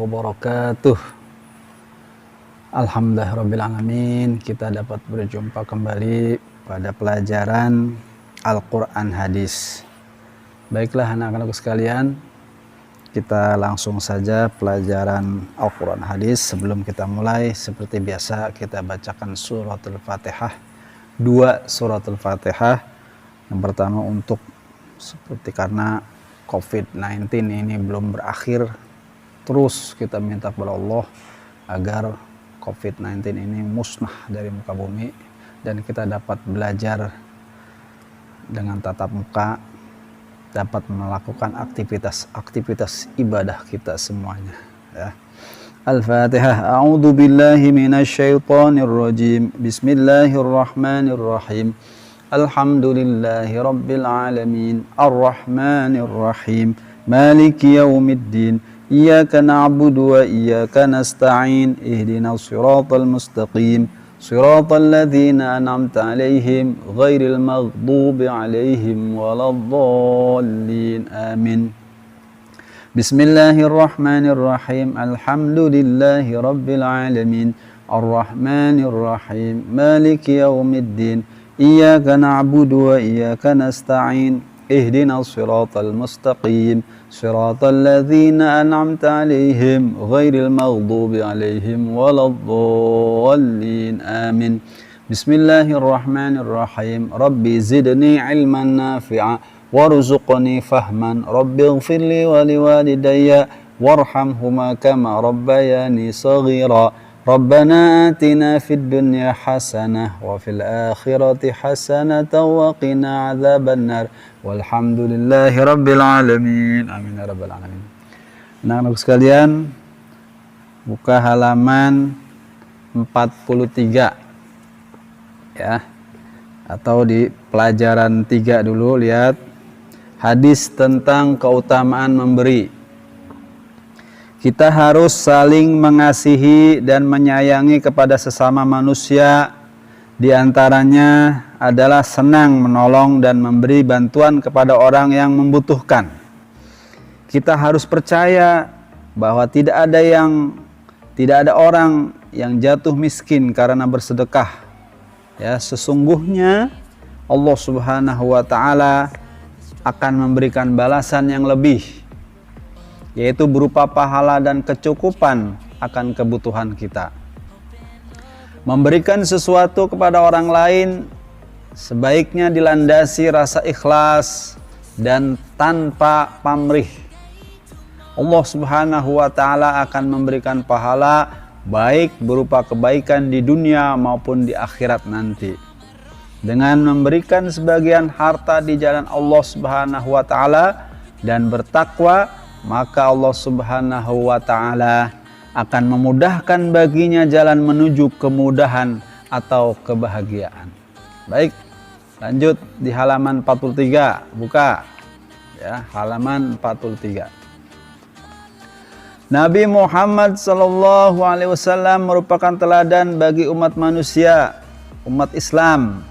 wabarakatuh. Alhamdulillahirrabbilalamin, kita dapat berjumpa kembali pada pelajaran Al-Quran Hadis. Baiklah anak-anakku sekalian, kita langsung saja pelajaran Al-Quran Hadis. Sebelum kita mulai, seperti biasa kita bacakan suratul Fatihah, 2 suratul Fatihah. Yang pertama untuk seperti karena COVID-19 ini belum berakhir, terus kita minta kepada Allah agar COVID-19 ini musnah dari muka bumi dan kita dapat belajar dengan tatap muka, dapat melakukan aktivitas ibadah kita semuanya, ya. Al-Fatihah. A'udzu billahi minasyaitonir rajim. Bismillahirrahmanirrahim. Alhamdulillahi rabbil alamin. Arrahmanir rahim. Maliki yaumiddin. Iyyaka na'budu wa iyyaka nasta'in. Ihdinas siratal mustaqim. Siratal ladzina an'amta 'alaihim ghairil maghdubi 'alaihim waladdallin. Amin. Bismillahirrahmanirrahim. Alhamdulillahi rabbil alamin. Arrahmanir rahim. Maliki yaumiddin. Iyyaka na'budu wa iyyaka nasta'in. Ihdinas siratal mustaqim. Siratal ladzina an'amta 'alaihim ghairil maghdubi 'alaihim waladdallin. Amin. Bismillahirrahmanirrahim. Rabbi zidni 'ilman nafi'a warzuqni fahman. Rabbighfirli wa liwalidayya warhamhuma kama rabbayani shaghira. Rabbana atina fid dunya hasanah wa fil akhirati hasanatan wa qina adzabannar. Walhamdulillahi rabbil alamin. Amin ya rabbal alamin. Anak-anak sekalian, buka halaman 43 ya. Atau di pelajaran 3 dulu, lihat hadis tentang keutamaan memberi. Kita harus saling mengasihi dan menyayangi kepada sesama manusia. Di antaranya adalah senang menolong dan memberi bantuan kepada orang yang membutuhkan. Kita harus percaya bahwa tidak ada orang yang jatuh miskin karena bersedekah. Ya, sesungguhnya Allah Subhanahu wa taala akan memberikan balasan yang lebih, yaitu berupa pahala dan kecukupan akan kebutuhan kita. Memberikan sesuatu kepada orang lain sebaiknya dilandasi rasa ikhlas dan tanpa pamrih. Allah Subhanahu wa taala akan memberikan pahala baik berupa kebaikan di dunia maupun di akhirat nanti. Dengan memberikan sebagian harta di jalan Allah Subhanahu wa taala dan bertakwa, maka Allah Subhanahu wa ta'ala akan memudahkan baginya jalan menuju kemudahan atau kebahagiaan. Baik, lanjut di halaman 43, buka ya, halaman 43. Nabi Muhammad sallallahu alaihi wasallam merupakan teladan bagi umat manusia, umat Islam.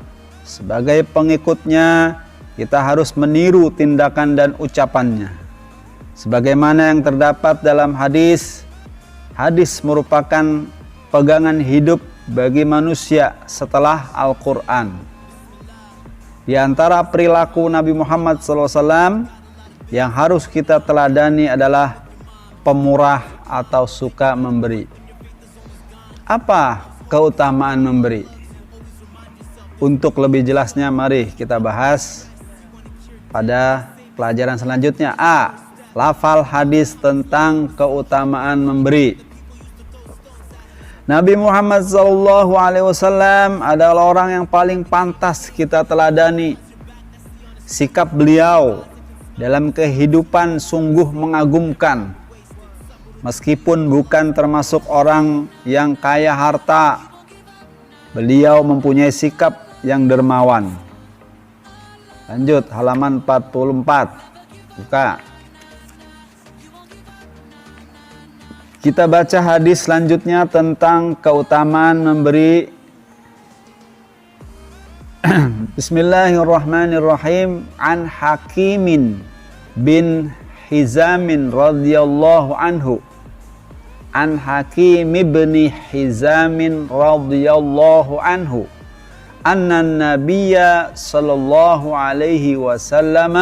Sebagai pengikutnya, kita harus meniru tindakan dan ucapannya. Sebagaimana yang terdapat dalam hadis, hadis merupakan pegangan hidup bagi manusia setelah Al-Quran. Di antara perilaku Nabi Muhammad SAW yang harus kita teladani adalah pemurah atau suka memberi. Apa keutamaan memberi? Untuk lebih jelasnya, mari kita bahas pada pelajaran selanjutnya. A. Lafal hadis tentang keutamaan memberi. Nabi Muhammad SAW adalah orang yang paling pantas kita teladani. Sikap beliau dalam kehidupan sungguh mengagumkan. Meskipun bukan termasuk orang yang kaya harta, beliau mempunyai sikap yang dermawan. Lanjut halaman 44. Buka. Kita baca hadis selanjutnya tentang keutamaan memberi. Bismillahirrahmanirrahim. An Hakimin bin Hizamin radhiyallahu anhu an Hakim ibn Hizam radhiyallahu anhu anna nabiyya sallallahu alaihi wasallam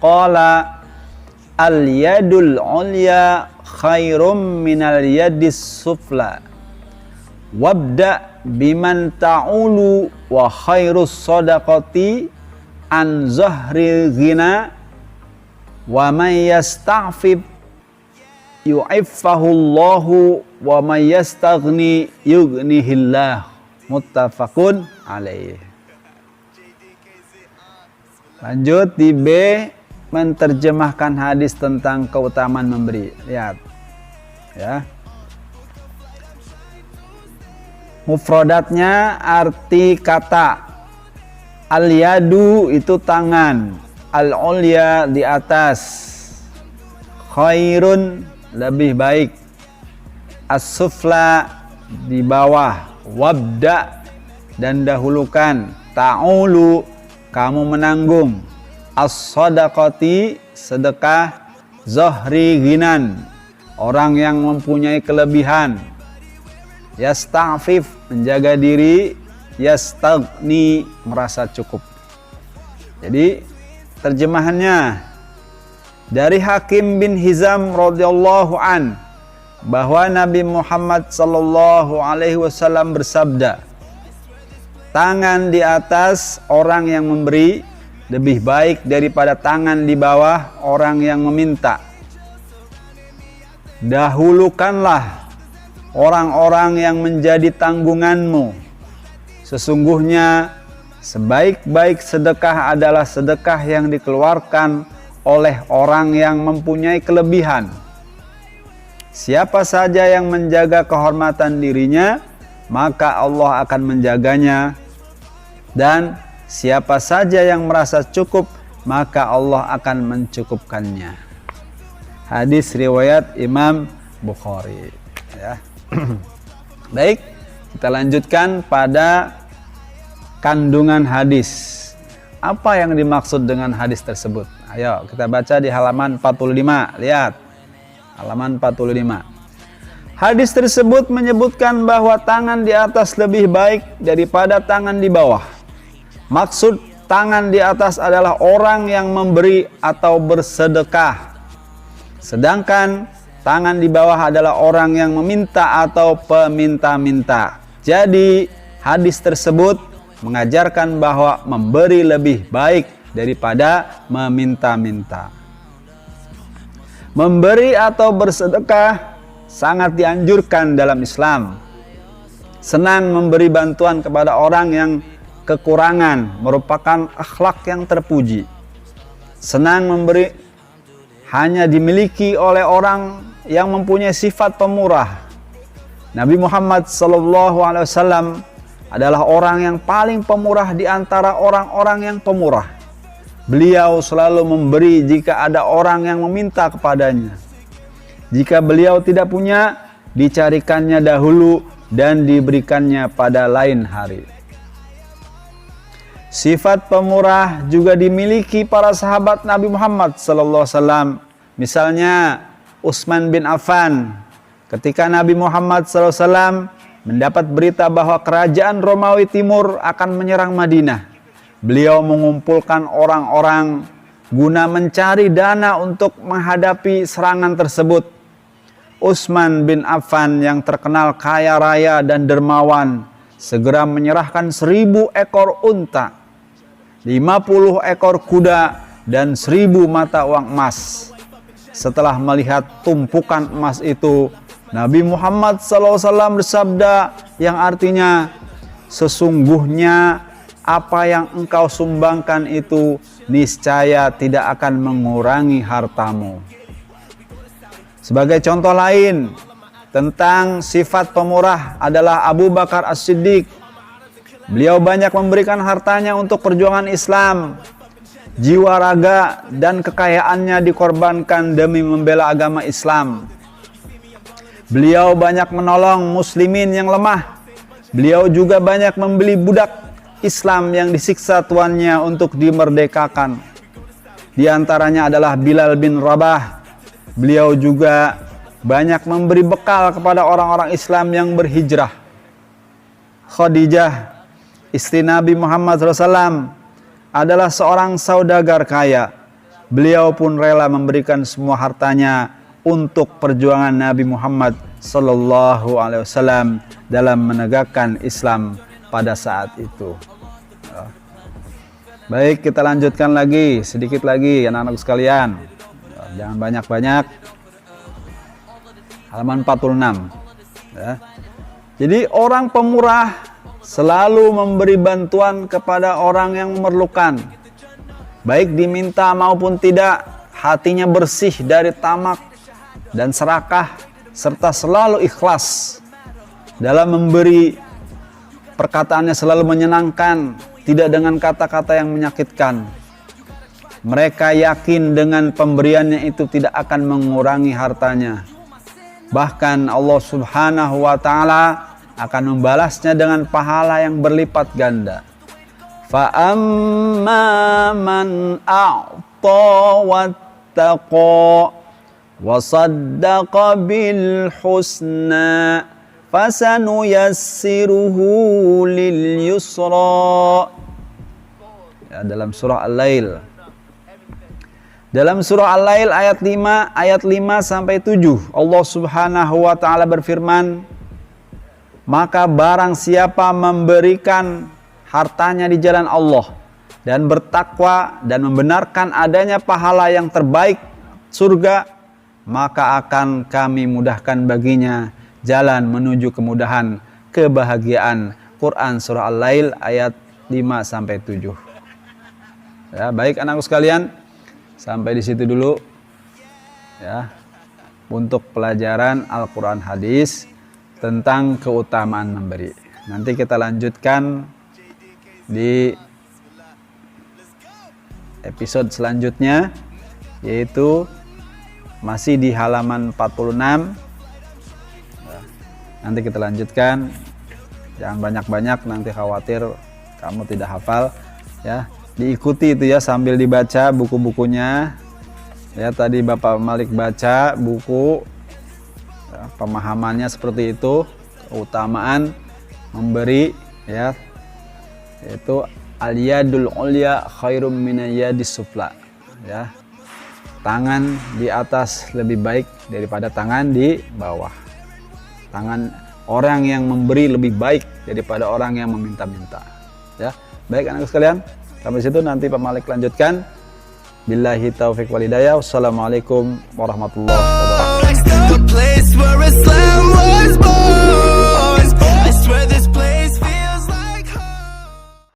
qala al yadul ulya khairum minal yadis sufla wabda biman ta'ulu wa khairus sadaqati an zahril ghina wa may yasta'fif yu'iffahullahu wa may yastaghni yughnihillah. Muttafaqun alaih. Lanjut di B, menerjemahkan hadis tentang keutamaan memberi. Lihat ya, mufradatnya arti kata. Al-yadu itu tangan, al-ulya di atas, khairun lebih baik, as-sufla di bawah, wabda dan dahulukan, ta'ulu kamu menanggung, as-sadaqati sedekah, zahri ghinan orang yang mempunyai kelebihan, yasta'fif menjaga diri, yastaghni merasa cukup. Jadi terjemahannya dari Hakim bin Hizam radhiyallahu an bahwa Nabi Muhammad sallallahu alaihi wasallam bersabda, tangan di atas orang yang memberi lebih baik daripada tangan di bawah orang yang meminta. Dahulukanlah orang-orang yang menjadi tanggunganmu. Sesungguhnya sebaik-baik sedekah adalah sedekah yang dikeluarkan oleh orang yang mempunyai kelebihan. Siapa saja yang menjaga kehormatan dirinya, maka Allah akan menjaganya. Dan siapa saja yang merasa cukup, maka Allah akan mencukupkannya. Hadis riwayat Imam Bukhari. Ya. Baik, kita lanjutkan pada kandungan hadis. Apa yang dimaksud dengan hadis tersebut? Ayo kita baca di halaman 45. Lihat halaman 45. Hadis tersebut menyebutkan bahwa tangan di atas lebih baik daripada tangan di bawah. Maksud tangan di atas adalah orang yang memberi atau bersedekah. Sedangkan tangan di bawah adalah orang yang meminta atau peminta-minta. Jadi hadis tersebut mengajarkan bahwa memberi lebih baik daripada meminta-minta. Memberi atau bersedekah sangat dianjurkan dalam Islam. Senang memberi bantuan kepada orang yang kekurangan merupakan akhlak yang terpuji. Senang memberi hanya dimiliki oleh orang yang mempunyai sifat pemurah. Nabi Muhammad SAW adalah orang yang paling pemurah di antara orang-orang yang pemurah. Beliau selalu memberi jika ada orang yang meminta kepadanya. Jika beliau tidak punya, dicarikannya dahulu dan diberikannya pada lain hari. Sifat pemurah juga dimiliki para sahabat Nabi Muhammad SAW. Misalnya Utsman bin Affan. Ketika Nabi Muhammad SAW mendapat berita bahwa kerajaan Romawi Timur akan menyerang Madinah, beliau mengumpulkan orang-orang guna mencari dana untuk menghadapi serangan tersebut. Utsman bin Affan yang terkenal kaya raya dan dermawan segera menyerahkan 1000 ekor unta, 50 ekor kuda, dan 1000 mata uang emas. Setelah melihat tumpukan emas itu, Nabi Muhammad SAW bersabda yang artinya, sesungguhnya apa yang engkau sumbangkan itu niscaya tidak akan mengurangi hartamu. Sebagai contoh lain tentang sifat pemurah adalah Abu Bakar As-Siddiq. Beliau banyak memberikan hartanya untuk perjuangan Islam. Jiwa raga dan kekayaannya dikorbankan demi membela agama Islam. Beliau banyak menolong muslimin yang lemah. Beliau juga banyak membeli budak Islam yang disiksa tuannya untuk dimerdekakan. Di antaranya adalah Bilal bin Rabah. Beliau juga banyak memberi bekal kepada orang-orang Islam yang berhijrah. Khadijah, istri Nabi Muhammad SAW, adalah seorang saudagar kaya. Beliau pun rela memberikan semua hartanya untuk perjuangan Nabi Muhammad SAW dalam menegakkan Islam pada saat itu. Baik, kita lanjutkan lagi, sedikit lagi anak-anakku sekalian. Jangan banyak-banyak. Halaman 46. Ya. Jadi orang pemurah selalu memberi bantuan kepada orang yang memerlukan. Baik diminta maupun tidak, hatinya bersih dari tamak dan serakah, serta selalu ikhlas dalam memberi. Perkataannya selalu menyenangkan, tidak dengan kata-kata yang menyakitkan. Mereka yakin dengan pemberiannya itu tidak akan mengurangi hartanya. Bahkan Allah Subhanahu wa Ta'ala akan membalasnya dengan pahala yang berlipat ganda. Fa amma man a'ta wattaqa wa saddaqa bil husna fasanuyassiruhu lil yusra. Ya, dalam surah Al-Lail. Dalam surah Al-Lail ayat 5 sampai 7, Allah Subhanahu wa Ta'ala berfirman, maka barang siapa memberikan hartanya di jalan Allah dan bertakwa dan membenarkan adanya pahala yang terbaik surga, maka akan kami mudahkan baginya jalan menuju kemudahan, kebahagiaan. Quran surah Al-Lail ayat 5 sampai 7. Ya, baik anakku sekalian, sampai di situ dulu ya untuk pelajaran Al-Qur'an hadis tentang keutamaan memberi. Nanti kita lanjutkan di episode selanjutnya, yaitu masih di halaman 46. Nanti kita lanjutkan. Jangan banyak-banyak, nanti khawatir kamu tidak hafal ya. Diikuti itu ya sambil dibaca buku-bukunya. Ya, tadi Bapak Malik baca buku ya, pemahamannya seperti itu, keutamaan memberi ya. Yaitu al-yadul ulya khairum minayadis sufla ya. Tangan di atas lebih baik daripada tangan di bawah. Tangan orang yang memberi lebih baik daripada orang yang meminta-minta. Ya, baik anak sekalian, sampai situ nanti Pak Malik lanjutkan. Billahi taufiq wal hidayah. Wassalamualaikum warahmatullahi wabarakatuh.